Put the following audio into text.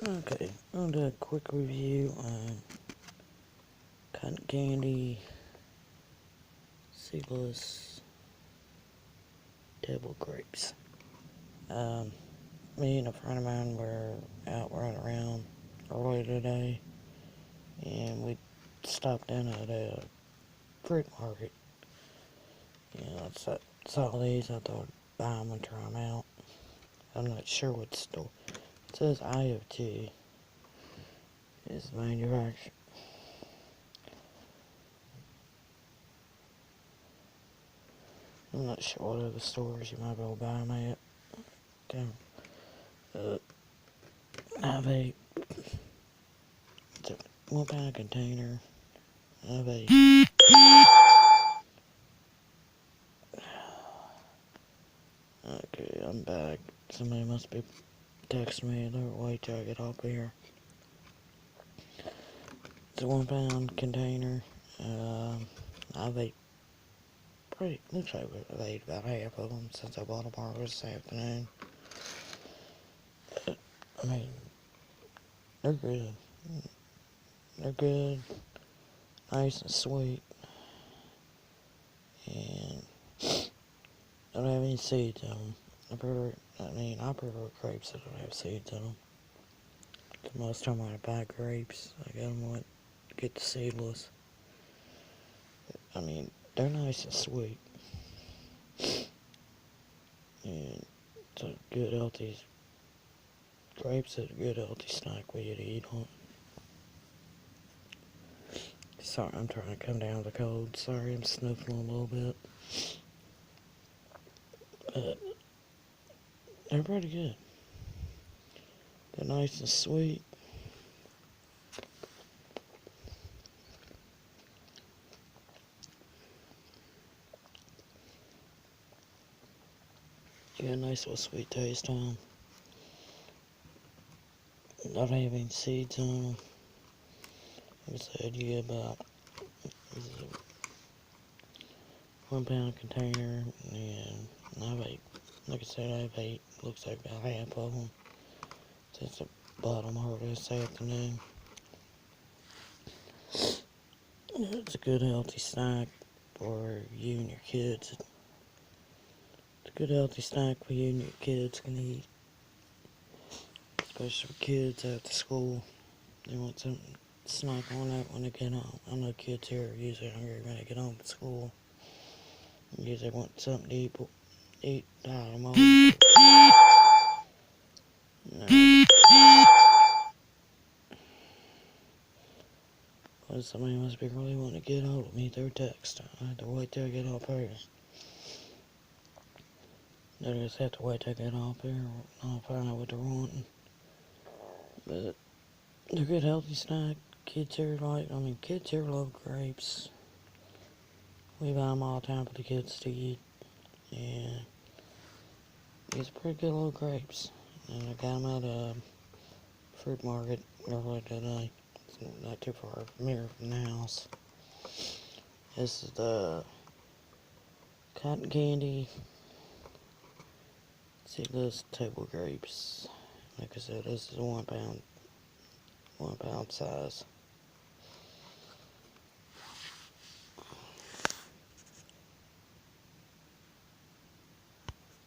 Okay, I'm gonna do a quick review on cotton candy, seedless table grapes. Um, Me and a friend of mine were out running around early today, and we stopped in at a fruit market. Saw these. I thought I'd buy them and try them out. I'm not sure what store. It says IoT is the manufacturer. I'm not sure what other stores you might be able to buy them at. Damn. Have a 1 pound container. Have a Okay, I'm back. Somebody must be texting me. They're wait till I get off here. It's a 1 pound container. I've ate looks like I've ate about half of them since I bought them earlier this afternoon. I mean, they're good. They're good, nice and sweet, and don't have any seeds in them. I prefer grapes that don't have seeds in them. Most time when I buy grapes, I get the seedless. I mean, they're nice and sweet, and it's a good healthy grapes. Are a good healthy snack for you to eat on. Sorry, I'm trying to come down with the cold. Sorry, I'm sniffling a little bit, but they're pretty good. They're nice and sweet. You got a nice little sweet taste on them. Don't have any seeds on them. Like I said, you get about this is a 1 pound container, and I've ate, like I said, I've ate, looks like about half of them since I bought them earlier this afternoon. It's a good healthy snack for you and your kids. It's a good healthy snack for you and your kids can eat. Especially for kids after school. They want something to snack on that when they get home. I know kids here are usually hungry when they get home from school. Usually want something to eat out of them all. Well, somebody must be really wanting to get hold of me through text. I have to wait till I get off here. They just have to wait till I get off here, and I'll find out what they're wanting. But they're a good healthy snack. Kids here love grapes. We buy them all the time for the kids to eat. And it's pretty good little grapes. And I got them at a fruit market earlier today. It's not too far from here from the house. This is the cotton candy seedless table grapes. Like I said, this is a 1 pound size.